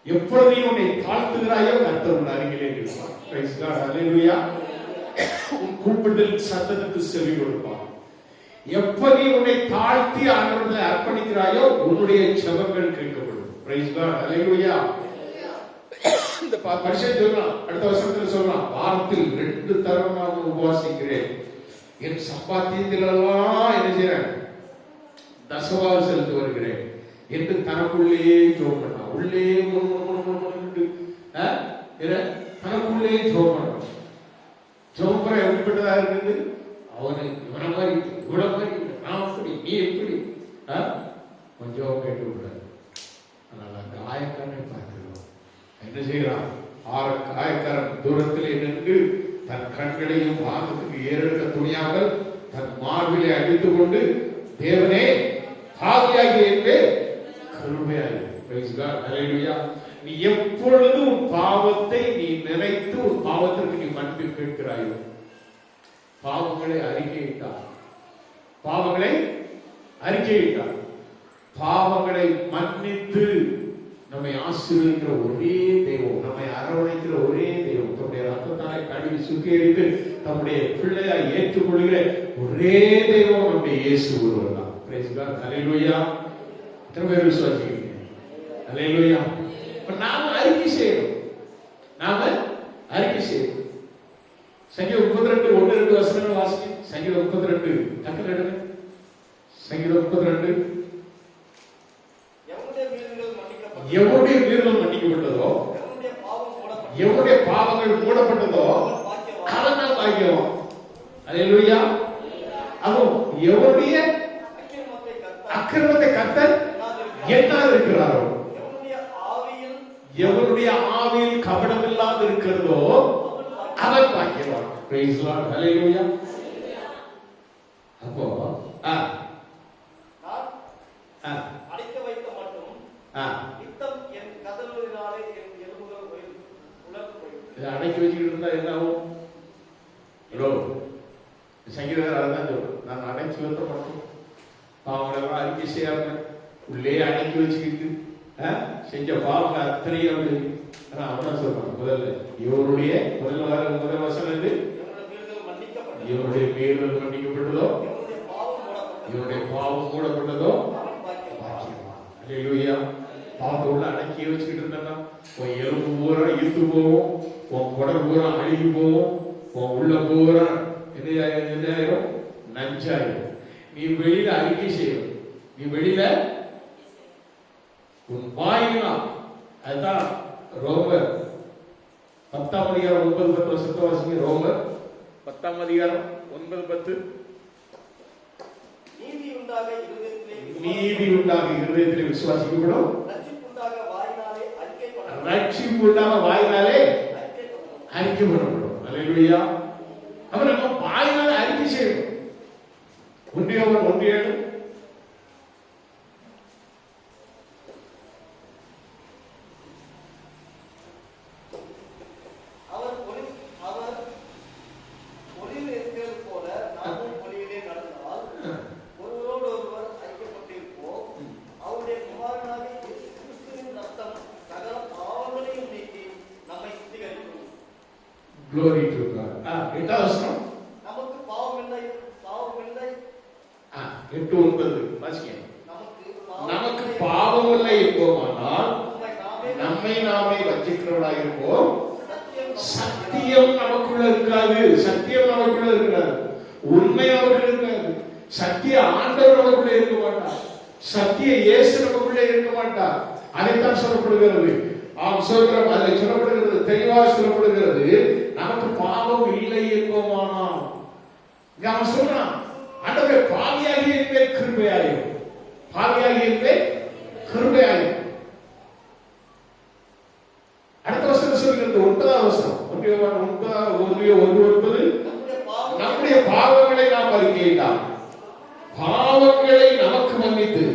எப்பொழுது நீ உன்னை தாழ்த்துகிறாயோ கர்த்தர் உன் அருகிலே இருப்பார். Praise God. ஹல்லேலூயா. உன் கூப்பிடுதல் சத்தத்துக்கு செவி கொடுப்பார். எப்ப நீ உன்னை தாழ்த்தி ஆண்டவரிடத்தில் அர்ப்பணிக்கிறாயோ உன்னுடைய ஜெபங்கள் கேட்கப்படும். Praise God. ஹல்லேலூயா. இந்த பரிசை சொல்லலாம், அடுத்த வசனத்தில் சொல்லலாம், வாரத்தில் 2 தரம் நான் உபவாசிக்கிறேன், என் சம்பாத்தியத்தில் எல்லாம் என்ன செய்றேன்? தசவாறு செலுத்தி வருகிறேன் என்று தனக்குள்ளேயே ஜெபம் பண்ணான். உள்ளே தனக்குள்ளே ஜெபம் பண்ணான். ஜெபம் பண்ண எப்படிப்பட்டதா இருக்குது? அவனை இவனை மாதிரி இவ்வளவு மாதிரி நான் எப்படி, நீ எப்படி கொஞ்சம் கேட்டு விடுறாரு. அதனால அந்த ஆயக்காரனை பார்க்கிறோம். என்ன செய்யறான்? ஆயக்காரன் தூரத்திலே நின்று தன் கண்களையும் வானத்துக்கு ஏறெடுக்க துணியாமல் தன் மார்பிலை அடித்துக் கொண்டு, தேவனே, பாவியாகிய என்று கருமையாகி. Price God. ஹல்லேலூயா. நீ எப்பொழுது உன் பாவத்தை நீ நினைத்து உன் பாவத்திற்கு நீ மன்னிப்பு கேட்கிறாயோ, பாவங்களை அறிக்கையிட்டார், பாவங்களை அறிக்கையிட்டார், பாவங்களை மன்னித்து நம்மை ஆசீர்வதிக்கிற ஒரே தெய்வம், நம்மை அரவணைக்கிற ஒரே தெய்வம், தம்முடைய ரத்தத்தாலே கழுவி சுத்திகரித்து தம்முடைய பிள்ளையாய் ஏற்றுக்கொள்கிற ஒரே தெய்வம் நம்முடைய இயேசு ஒருவர் தான். Praise God. ஹல்லேலூயா. எத்தனை பேர் விசுவாசிக்கிறீங்க? ஹல்லேலூயா. இப்ப நாம அறிக்கை செய்யணும், நாம அறிக்கை செய்யணும். சங்கீதம் 32 1-2 வசனங்கள் வாசிங்க. சங்கீதம் 32 டக்குனு எடுங்க. சங்கீதம் 32. எவருடைய மீறுதல் மன்னிக்கப்பட்டதோ, எவருடைய பாவங்கள் மூடப்பட்டதோ அவன் தான் பாக்கியவான். ஹல்லேலூயா. அதுவும் எவருடைய அக்கிரமத்தை கர்த்தர் எண்ணாது இருக்கிறாரோ, எவருடைய ஆவியில் கபடம் இல்லாது இருக்கிறதோ அவன் பாக்கியவான். Praise the Lord. Hallelujah. அப்போ அடைக்க வைத்த மட்டும் நித்தம் என் கதவுகளினாலே என் எலும்புகள் உலர்ந்து போயிடும். இதை அடக்கி வச்சுக்கிட்டு இருந்தா என்ன ஆகும்? சங்கீதக்காரர் அதான் சொல்றோம், நான் அடக்கி வைத்த மட்டும் பாவங்களெல்லாம் அறிக்கை செய்யாம உள்ளே அடக்கி வச்சுக்கிட்டு செஞ்ச பாவங்க அத்தனையும் அவதான் சொல்றான். முதல்ல இவருடைய முதல் வசனம் இது, இவருடைய மீறுதல் மன்னிக்கப்பட்டதோ இவருடைய பாவம் மூடப்பட்டதோ அல்லேலூயா. பாவத்தை உள்ள அடக்கி வச்சுக்கிட்டு இருந்தா உன் எலும்பு பூரா இழுத்து போவோம், உன் குடல் பூரா அழுகி போவோம், உன் உள்ள பூரா என்ன நஞ்சாயிரும். நீ வெளியில அறிக்கை செய்யணும், நீ வெளியில உன் வாயினா. அதுதான் ரோமர் 10ஆம் அதிகாரம் 9-10 வருஷத்தை வாசிங்க. ரோமர் 10ஆம் அதிகாரம் 9-10. நீதி உண்டாக இருதயத்திலே விசுவாசிக்கப்படும், ரட்சிப்பு உண்டாக வாயினாலே அறிக்கை பண்ணப்படும். அல்லேலூயா. அப்ப நம்ம வாயினாலே அறிக்கை செய்யணும். 1 Glory to God. 8 வசனம். நமக்கு பாவம் இல்லை, பாவம் இல்லை. 8:9 வாசிங்க. நமக்கு பாவம் இல்லை என்போமானால் நம்மை நாமே வஞ்சிக்கிறவர்களாக இருப்போம். சத்தியம் நமக்குள்ள இருக்காது. சத்தியம் நமக்குள்ள இருக்காது. உண்மை நமக்குள்ள இருக்காது. சத்திய ஆண்டவர் நமக்குள்ள இருக்க மாட்டார். சத்திய இயேசு நமக்குள்ள இருக்க மாட்டார். அதைத்தான் சொல்லப்படுகிறது. சொல்கிறோம், அதில் சொல்லப்படுகிறது, தெளிவாக சொல்லப்படுகிறது, நமக்கு பாவம் இல்லை என்போமானால். அவன் சொல்றான், ஆண்டவரே பாவியாகி என்பே கிருபையாயும், பாவியாகி என்பே கிருபையாயும். அடுத்த வசனம் சொல்கிறது 9ஆம் வசனம். 1:9 நம்முடைய பாவங்களை நாம் அறிக்கையிட்டால் பாவங்களை நமக்கு மன்னித்து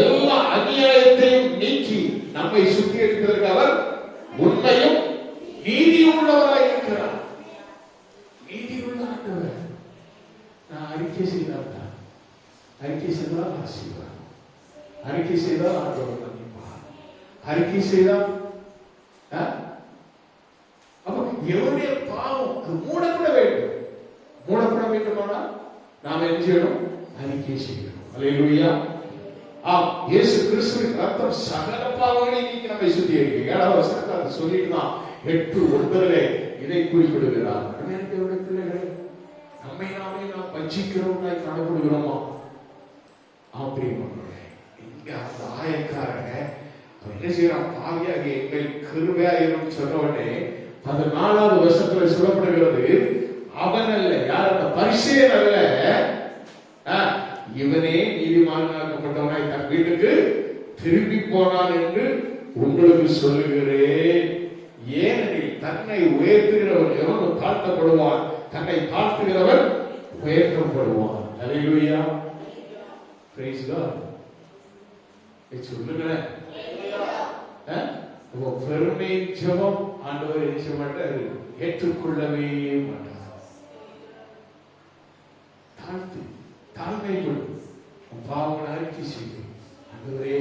எல்லா அநியாயத்தையும் நீக்கி நம்மை சுத்திகரிப்பதற்கு அவர் உண்மையும் நீதியும் உள்ளவராய் இருக்கிறார். நீதி உள்ள ஆண்டவர். நான் அறிக்கை செய்தால் அறிக்கை செய்தால் ஆசீர்வாதம், அறிக்கை செய்தால் ஆண்டவர் மன்னிப்பார், அறிக்கை செய்தால் எவருடைய பாவம் அது மூடப்பட வேண்டும். மூடப்பட வேண்டுமானால் நாம் என்ன செய்யணும்? அறிக்கை செய்யணும். அல்லேலூயா. இயேசு கிறிஸ்துவின் ரத்தம் சகல பாவங்களை நீக்கி நம்மை சுத்திகரிக்கும். 7ஆம் வசனத்தில் சொல்லிட்டான். 8:9 இதை குறிப்பிடுகிறார். பிள்ளைகளே, நம்மை நாமே நாம் வஞ்சிக்கிறவர்களாய் காணப்படுகிறோமா? இங்க அந்த ஆயக்காரங்க என்ன செய்யறான்? பாவியாக எங்கள் கிருபையாயிரும் சொன்ன உடனே 14ஆவது வருஷத்துல சொல்லப்படுகிறது, அவன் அல்ல, யார்? அந்த பரிசேயன் அல்ல, இவனே நீதிமானாக்கப்பட்டவனாய் தன் வீட்டுக்கு திரும்பி போனான் என்று உங்களுக்கு சொல்லுகிறேன். ஏனெனில் தன்னை உயர்த்துகிறவன் எவனும் தாழ்த்தப்படுவான், தன்னை தாழ்த்துகிறவன் உயர்த்தப்படுவான். அல்லேலூயா. Price God. சொல்லுங்களேன். பெருமை ஜெபம் ஆண்டவர் என்ன செய்ய மாட்டார்? ஏற்றுக்கொள்ளவே மாட்டார். தாழ்த்து, தாழ்மைப்படும், பாவங்களை அறிக்கை செய்யும். ஆண்டவரே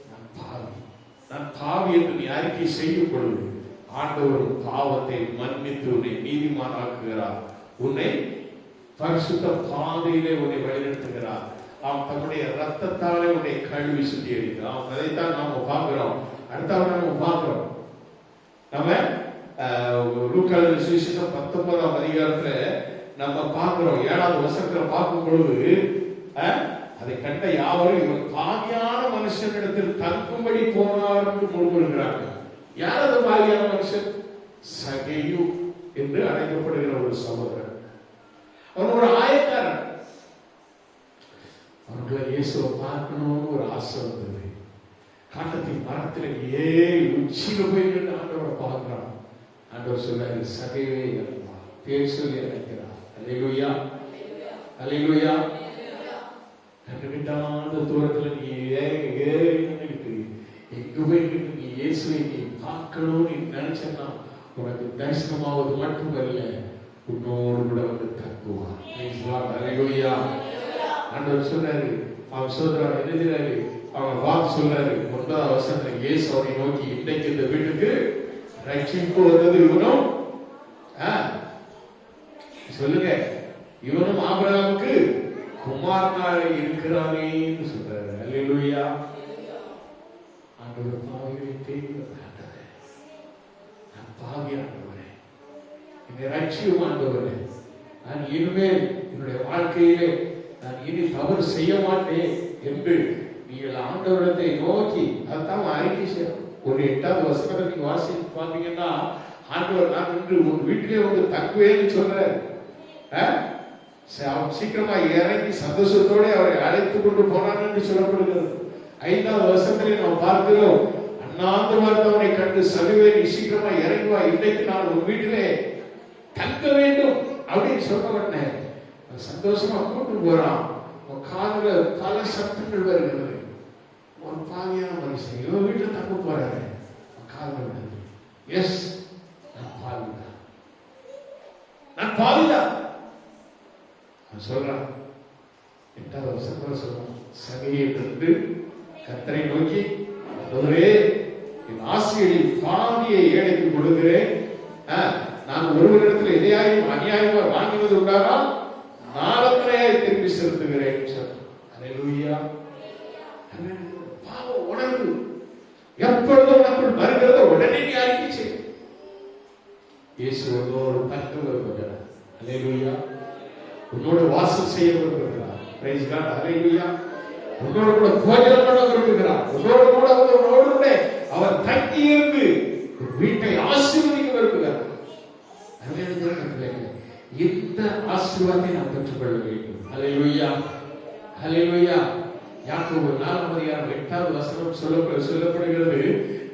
நான் பாவி, நான் பாவி என்று நீ அறிக்கை செய்யும் பொழுது ஆண்டவர் பாவத்தை மன்னித்து உன்னை நீதிமானாக்குகிறார். உன்னை பரிசுத்த பாதையிலே உன்னை வழிநடத்துகிறார். அவன் தன்னுடைய ரத்தத்தாலே உன்னை கழுவி சுத்திகரிக்கிறான். அதைத்தான் நாம பார்க்கிறோம். அடுத்தவரை நம்ம பார்க்கிறோம். நம்ம லூக்கா சுவிசேஷம் 19ஆம் அதிகாரத்துல நம்ம பார்க்கிறோம். 7ஆவது வசனத்துல பார்க்கும் பொழுது அதை கண்ட யாவரும் இவன் பாவியான மனுஷனிடத்தில் தங்கும்படி போனார் என்று முன்கொள்கிறாங்க. யார் அந்த பாவியான மனுஷன்? சகேயு என்று அழைக்கப்படுகிற ஒரு சகோதரன். அவன் ஒரு ஆயக்காரன். அவர்களை இயேசுவை பார்க்கணும்னு ஒரு ஆசை வந்தது. காட்டத்தின் மரத்துல ஏறி உச்சியில போய் நின்று ஆண்டவரை பார்க்கிறான். ஆண்டவர் சொல்றாரு, சகைவே இறங்கா, பேர் சொல்லி இறக்கிறார். அல்லேலூயா, அல்லேலூயா. கண்டுகிட்டான தூரத்துல நீ ஏறி நின்றுட்டு எங்க போய் நின்று நீ இயேசுவை நீ பார்க்கணும்னு நீ நினைச்சா உனக்கு தரிசனமாவது மட்டுமல்ல, உன்னோடு கூட வந்து தங்குவான். அல்லேலூயா. ஆண்டவர் சொன்னாரு, அவன் சொல்றாரு, எழுதுறாரு, அவன் வாக்கு சொல்றாரு 9ஆம் வசனத்துல, இயேசு அவனை நோக்கி, இன்றைக்கு இந்த வீட்டுக்கு ரட்சிப்பு வந்தது இவனும், சொல்லுங்க, இவனும் ஆபிரகாமுக்கு குமாரனாக இருக்கிறானே என்று சொல்றாரு. அல்லேலூயா. ஆண்டவர் பாவிகளை தேடி வந்தாண்டவர், நான் பாவி ஆண்டவரே, என்னை ரட்சியும் ஆண்டவரே, நான் இனிமேல் என்னுடைய வாழ்க்கையிலே நான் இனி தவறு செய்ய மாட்டேன் என்று நீங்கள் ஆண்டவரத்தை நோக்கி அதான் அறிக்கை செய்யணும். ஒரு 8வது வசனத்தை நீங்க வாசித்து பார்த்தீங்கன்னா, ஆண்டவர் நான் இன்று உங்க வீட்டிலே வந்து தங்குவேன்னு சொல்றாரு. சீக்கிரமா இறங்கி சந்தோஷத்தோட அவரை அழைத்துக் கொண்டு போனான் என்று சொல்லப்படுகிறது. 5வது வசனத்திலே நாம் பார்க்கிறோம், அண்ணாந்து பார்த்தவனை கண்டு சலுவே, நீ சீக்கிரமா இறங்குவா, இன்றைக்கு நான் உன் வீட்டிலே தங்க வேண்டும் அப்படின்னு சொன்ன உடனே சந்தோஷமா கூட்டு போறான். காதுல பல சத்தங்கள் வருகிறது. ஒரு பாவியான மனுஷன் இவன் வீட்டுல தங்க போறாரு. காதுல வருது, எஸ், நான் பாவிதான், நான் பாவிதான் சொல்றான். 8வது வருஷத்துல சொல்றான், சகையை கண்டு கர்த்தரை நோக்கி, ஆண்டவரே, என் ஆசைகளில் பாதியை ஏழைக்கு கொடுக்கிறேன். நான் ஒருவரிடத்தில் எதையாயும் அநியாயமா வாங்கினது உண்டானால் நாளத்திலேயே திரும்பி செலுத்துகிறேன். அல்லேலூயா. பாவம் உணர்வு எப்பொழுதும் உனக்குள் வருகிறத உடனே நீ அறிக்கை செய். இயேசு உன்னோடு தங்க விரும்புகிறார். அல்லேலூயா. உன்னோடு வாசம் செய்ய விரும்புகிறார். Praise God. அல்லேலூயா. உன்னோடு கூட போஜனம் பண்ண விரும்புகிறார். உன்னோடு கூட அவர் தங்கி இருந்து வீட்டை ஆசீர்வதிக்க விரும்புகிறார். இந்த ஆசீர்வாதத்தை நாம் பெற்றுக்கொள்ள வேண்டும். அல்லேலூயா, அல்லேலூயா. யாக்கோபு 4ஆம் அதிகாரம் 8வது வசனம் சொல்லப்படுகிறது,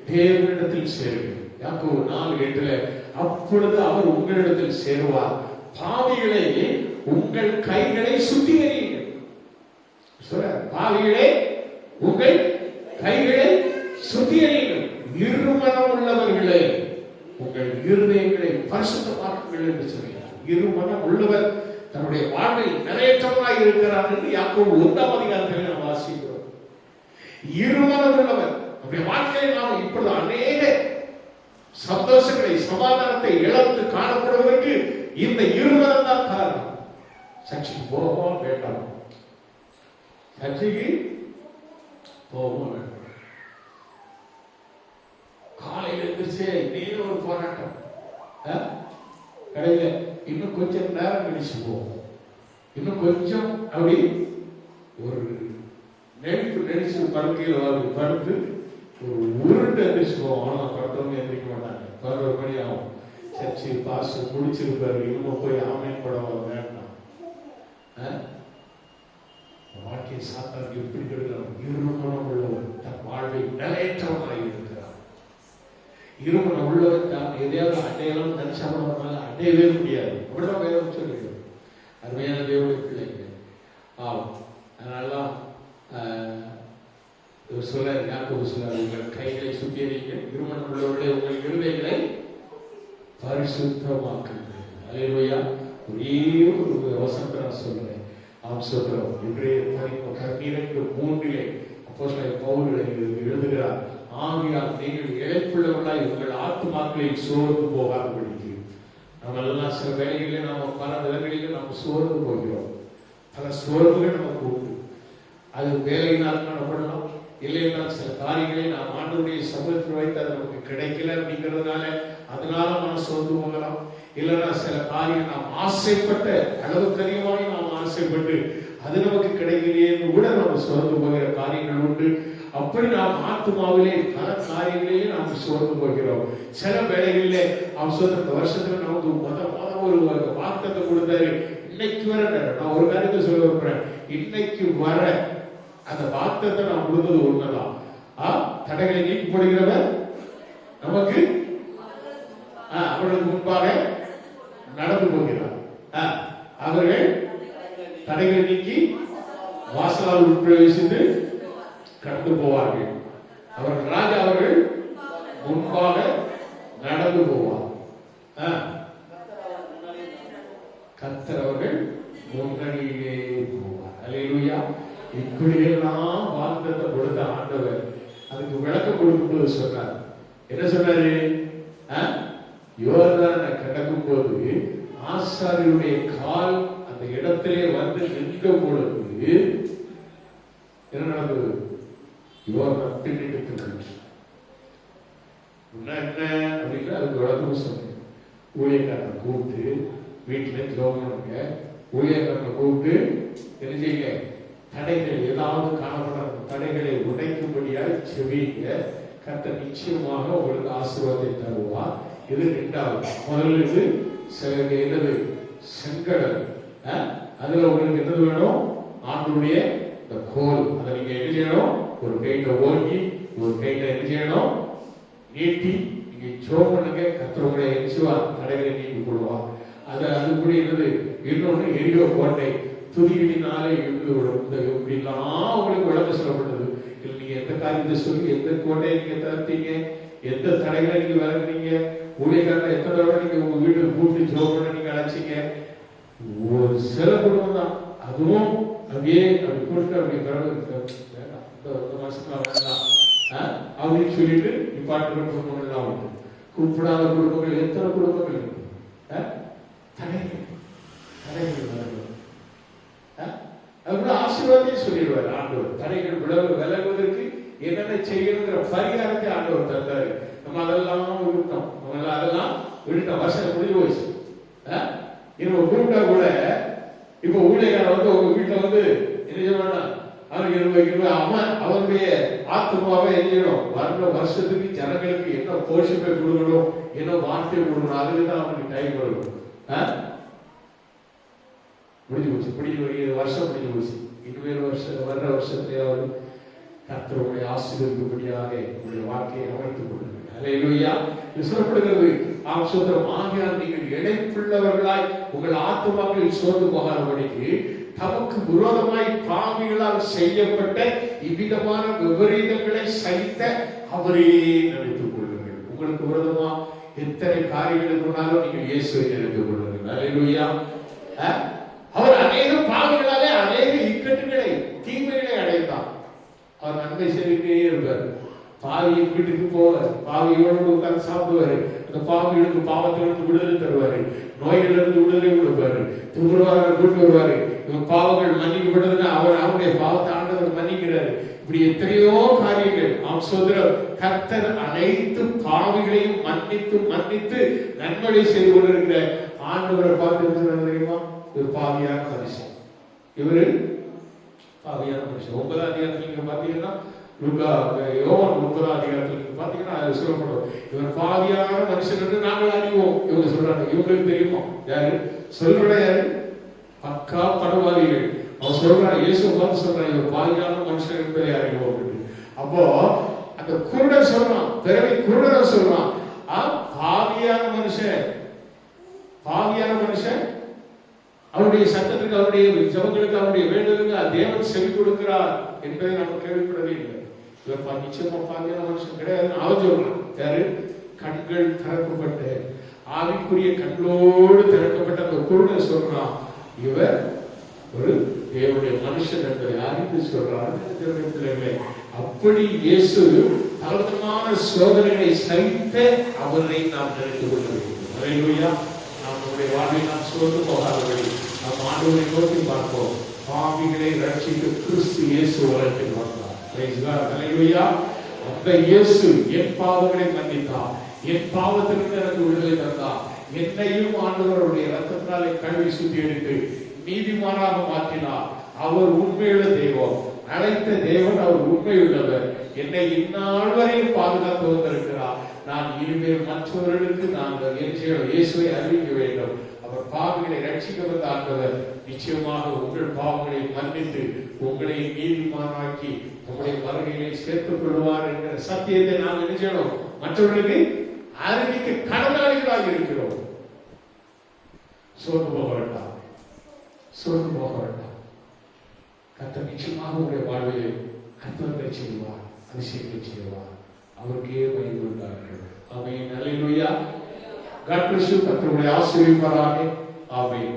தேவனிடத்தில் சேருங்கள். யாக்கோபு 4:8 அப்பொழுது அவர் உங்களிடத்தில் சேருவார், பாவிகளே உங்கள் கைகளை சுத்திகரியுங்கள். பாவிகளே உங்கள் கைகளை சுத்திகரியுங்கள், இருமனம் உள்ளவர்களே உங்கள் இருதயங்களை பரிசுத்தமாக்குங்கள் என்று சொல்கிறார். இருமனம் உள்ளவர் தன்னுடைய வாழ்வில் நிறைவேற்றமாய் இருக்கிறார் என்று யாக்கோபு 1ஆம் அதிகாரத்தில் நாம் வாசிக்கிறோம். இருமனம் உள்ளவர் நம்முடைய வாழ்க்கையில் நாம் இப்பொழுது அநேக சந்தோஷங்களை சமாதானத்தை இழந்து காணப்படுவதற்கு இந்த இருமனம் தான் காரணம். சர்ச்சைக்கு போகவும் வேண்டாம், சர்ச்சைக்கு போகவும் வேண்டாம். காலையில் எந்திரிச்சே நீங்க ஒரு போராட்டம், கடையில இன்னும் கொஞ்சம் நேரம் கழிச்சு போவோம், இன்னும் கொஞ்சம் அப்படி ஒரு நெடிச்சு படுக்கையில் படுத்து ஒரு உருண்டு எந்திரிச்சு போவோம். ஆனால் படுத்தவங்க எந்திரிக்க மாட்டாங்க. 11 மணி ஆகும். சர்ச்சை பாச முடிச்சிருப்பாரு, இன்னும் போய் ஆமேன் படம் வேண்டாம். வாழ்க்கையை சாத்தாருக்கு எப்படி கெடுக்கிறார்? இருமனம் உள்ளவர் தன் வாழ்வில் நிலையற்றவனாக இருக்கிறார். இருமனம் உள்ளவர் தான் எதையாவது அடையலாம் நினைச்சாலும் அடையவே முடியாது. அப்படிதான் வேதம் சொல்லுகிறது. அருமையான தேவனுடைய பிள்ளைங்க. அதனாலதான் சொல்ல யாக்கோபு சொல்றார், உங்கள் கைகளை சுத்திகரிங்க, இருமனம் உள்ளவர்களே உங்கள் இருதயங்களை பரிசுத்தமாக்குங்கள். அல்லேலூயா. ஒரே ஒரு வசனத்தை நான் சொல்றேன். நாம் சொல்றோம், இன்றைய 12:3 அப்போஸ்தலர் பவுல் எழுதுகிறார், ஆகையால் நீங்கள் இழைப்புள்ளவர்களாய் உங்கள் ஆத்துமாக்களில் சோர்ந்து போகாதபடிக்கு. நம்ம எல்லாம் சில வேலைகளில் நாம பல நிலைகளில் நாம் சோர்ந்து போகிறோம். பல சோர்வுகள் நமக்கு உண்டு. அது வேலையினால் காணப்படலாம், இல்லைன்னா சில காரியங்களை நாம் ஆண்டவருடைய சமூகத்தில் வைத்து அது நமக்கு கிடைக்கல அப்படிங்கிறதுனால அதனால நாம் சோர்ந்து போகலாம். இல்லைன்னா சில காரியம் நாம் ஆசைப்பட்ட அளவுக்கு அதிகமாக நாம் ஆசைப்பட்டு அது நமக்கு கிடைக்கலையே கூட நாம் சோர்ந்து போகிற காரியங்கள் உண்டு. அப்படி நாம் ஆத்மாவிலே பல காரியங்களிலே நாம் சோர்ந்து போகிறோம். சில வேளைகளிலே அவர் சொல்ற வருஷத்துல நமக்கு ஒரு வாக்குத்தத்தம் கொடுத்தாரு, இன்னைக்கு வர நான் ஒரு காரியத்தை சொல்ல விரும்புறேன். இன்னைக்கு வர அந்த வார்த்தையை நான் கொடுத்தது உண்மைதான். தடைகளை நீக்கி போடுகிறவர் நமக்கு அவர்களுக்கு முன்பாக நடந்து போகிறார். அவர்கள் தடைகளை நீக்கி வாசலால் உட்பிரவேசித்து கடந்து போவார்கள். அவர்கள் ராஜா அவர்கள் முன்பாக நடந்து போவார். கர்த்தர் அவர்கள் முன்னணியிலே போவார். அல்லேலூயா. இப்படியெல்லாம் வாக்குத்தத்தை கொடுத்த ஆண்டவர் அதுக்கு விளக்கம் கொடுக்கும்போது சொன்னார். என்ன சொன்னாரு? யோர்தானை கடக்கும் போது ஆசாரியருடைய கால் அந்த இடத்திலே வந்து நிற்க பொழுது என்ன நடந்தது? யோர்தான் பின்னிட்டு என்ன அப்படின்னு அதுக்கு விளக்கம் சொன்னேன். ஊழியக்காரனை கூப்பிட்டு வீட்டுல ஜோகனுங்க ஊழியக்காரனை கூப்பிட்டு என்ன செய்யுங்க, தடைகள் ஏதாவது காணப்பட தடைகளை உடைக்கும்படியாக செவிங்க. கர்த்தர் நிச்சயமாக உங்களுக்கு ஆசீர்வாதத்தை தருவார். இது இரண்டாவது. முதல்ல இது என்னது? செங்கடல். அதுல உங்களுக்கு என்னது வேணும்? ஆண்டுடைய இந்த கோல். அதை நீங்க என்ன செய்யணும்? ஒரு கைட்ட ஓங்கி ஒரு கைட்ட என்ன செய்யணும்? நீட்டி நீங்க ஜோம் பண்ணுங்க. கர்த்தர் உங்களை எரிச்சுவார், தடைகளை நீக்கி கொள்வார். அதுபடி என்னது? இன்னொன்னு எரியோ கோட்டை துதிகளினாலே இருந்து விடும். இப்படிலாம் உங்களுக்கு விளக்க சொல்லப்பட்டது. இல்லை நீங்க எந்த காரியத்தை சொல்லி எந்த கோட்டையை நீங்க தடுத்தீங்க, எந்த தடைகளை நீங்க விளக்குறீங்க, ஊழியக்காரங்க எத்தனை தடவை நீங்க உங்க வீட்டுக்கு கூப்பிட்டு ஜோம் பண்ண நீங்க அழைச்சிங்க. ஒரு சில குடும்பம் தான் அதுவும் அப்படியே அப்படி கூப்பிட்டு அப்படி வேண்டாம் இந்த மாசத்துல வேண்டாம் அப்படின்னு சொல்லிட்டு நிப்பாட்டுற குடும்பங்கள் தான் உண்டு. கூப்பிடாத குடும்பங்கள் எத்தனை குடும்பங்கள் இருக்கு? தடைகள் அதுக்குள்ள ஆசீர்வாதத்தையும் சொல்லிடுவார் ஆண்டவர். தடைகள் விலகுவதற்கு என்னென்ன செய்யணுங்கிற பரிகாரத்தை ஆண்டவர் தந்தாரு. நம்ம அதெல்லாம் விட்டோம். அதெல்லாம் விட்டோம். வருஷம் முடிஞ்சு போச்சு. நம்ம கூப்பிட்டா கூட இப்ப ஊழியக்காரன் வந்து உங்க வீட்டுல வந்து என்ன செய்வானா, அவனுக்கு அவனுடைய ஆத்மாவை எரியணும். வர்ற வருஷத்துக்கு ஜனங்களுக்கு என்ன போஷிப்பை கொடுக்கணும், என்ன வார்த்தையை கொடுக்கணும், அதுக்குதான் அவனுக்கு டைம் கொடுக்கணும். முடிஞ்சு போச்சு. வருஷம் முடிஞ்சு போச்சு. இன்னும் வர்ற வருஷத்திலேயாவது கர்த்தருடைய ஆசீர்வதிக்கும்படியாக உங்களுடைய வாழ்க்கையை அமைத்துக் கொள்ளுங்கள். அல்லேலூயா. சொல்லப்படுகிறது ஆகியால் நீங்கள் இணைப்புள்ளவர்களாய் உங்கள் ஆத்துமாக்களில் சோர்ந்து போகாதபடிக்கு தமக்கு விரோதமாய் பாவிகளால் செய்யப்பட்ட இவ்விதமான விபரீதங்களை சகித்த அவரே நினைத்துக் கொள்ளுங்கள். உங்களுக்கு விரோதமா எத்தனை காரியங்கள் சொன்னாலும் நீங்கள் இயேசுவை நினைத்துக் கொள்ளுங்கள். அல்லேலூயா. அவர் அநேக பாவிகளாலே அநேக இக்கட்டுகளை தீமைகளை அடைந்தார். அவர் நன்மை செய்துட்டே இருப்பார். பாவியின் வீட்டுக்கு போவார், பாவியோடு உட்கார்ந்து சாப்பிடுவாரு, அந்த பாவிகளுக்கு பாவத்திலிருந்து விடுதலை தருவாரு, நோய்களிலிருந்து விடுதலை கொடுப்பாரு, துன்புறுவார்கள் கூட்டு வருவாரு. இவங்க பாவங்கள் மன்னிக்கப்பட்டதுன்னா அவருடைய பாவத்தை ஆண்டவர் மன்னிக்கிறாரு. இப்படி எத்தனையோ காரியங்கள் அவன் சொல்ற கர்த்தர் அனைத்து பாவிகளையும் மன்னித்து நன்மை செய்து கொண்டிருக்கிற ஆண்டவரை பார்த்து தெரியுமா? ஒரு பாவியான மனுஷன். இவரு பாவியான மனுஷன். 9ஆம் அதிகாரத்தில் நீங்க பாத்தீங்கன்னா யோவான் 9ஆம் அதிகாரத்தில் நீங்க பாத்தீங்கன்னா சொல்லப்படும், இவர் பாவியான மனுஷன் என்று நாங்கள் அறிவோம். இவங்க சொல்றாங்க. இவங்களுக்கு தெரியுமா? யாரு சொல்ற? யாரு? பக்கா படவாதிகள். அவன் சொல்றான், இயேசு பார்த்து சொல்றான், இவர் பாவியான மனுஷன் என்பதை அறிவோம். அப்போ அந்த குருடன் சொல்றான், பிறவி குருடன் சொல்றான், பாவியான மனுஷன் அவருடைய சத்தத்துக்கு, அவருடைய ஜபங்களுக்கு, அவருடைய வேண்டுதலுக்கு தேவன் செவி கொடுக்கிறார் என்பதை நம்ம கேள்விப்படவே இல்லை. இவர் நிச்சயமா பாவியான மனுஷன் கிடையாது. அவன் சொல்றான். யாரு? கண்கள் திறக்கப்பட்ட ஆவிக்குரிய கண்களோடு திறக்கப்பட்ட அந்த குருடன் சொல்றான், இவர் ஒரு தேவனுடைய மனுஷன் என்பதை அறிந்து சொல்றார். அப்படி இயேசு பலவிதமான சோதனைகளை சகித்த அவரை நாம் தெரிந்து கொள்ள வேண்டும். அல்லேலூயா. நம்முடைய வாழ்வை நாம் சோர்ந்து போகாதபடி நம் ஆண்டவரை நோக்கி பார்ப்போம். பாவிகளை ரட்சிக்க கிறிஸ்து இயேசு உலகத்தில் வந்தார். அல்லேலூயா. அந்த இயேசு என் பாவங்களை மன்னித்தார், என் பாவத்திலிருந்து எனக்கு விடுதலை தந்தார், என்னையும் ஆண்டவருடைய ரத்தத்தினாலே கழுவி சுத்தி எடுத்து நீதிமானாக மாற்றினார். அவர் உண்மையுள்ள தெய்வம், அழைத்த தேவன் அவர் உண்மையுள்ளவர். என்னை இந்நாள் வரையும் பாதுகாத்து வந்திருக்கிறார். நான் இனிமேல் மற்றவர்களுக்கு நாங்கள் இயேசுவை அறிவிக்க வேண்டும். அவர் பாவங்களை ரட்சிக்க வந்த ஆண்டவர் நிச்சயமாக உங்கள் பாவங்களை மன்னித்து உங்களை நீதிமானாக்கி உங்களுடைய வருகையிலே சேர்த்துக் கொள்வார் என்கிற சத்தியத்தை நாம் நினைச்சோம். மற்றவர்களுக்கு அறிவிக்க கடனாளிகளாக இருக்கிறோம். சோர்ந்து போக வேண்டாம், சோர்ந்து போக வேண்டாம். கர்த்தர் நிச்சயமாக உங்களுடைய வாழ்வில் அற்புதங்களை செய்வார், அதிசயங்களை செய்வார். அவருக்கே பயந்து கொண்டார்கள். ஆமென். அல்லேலூயா. God bless you. கர்த்தர் உங்களை ஆசீர்வதிப்பாராக. ஆமென்.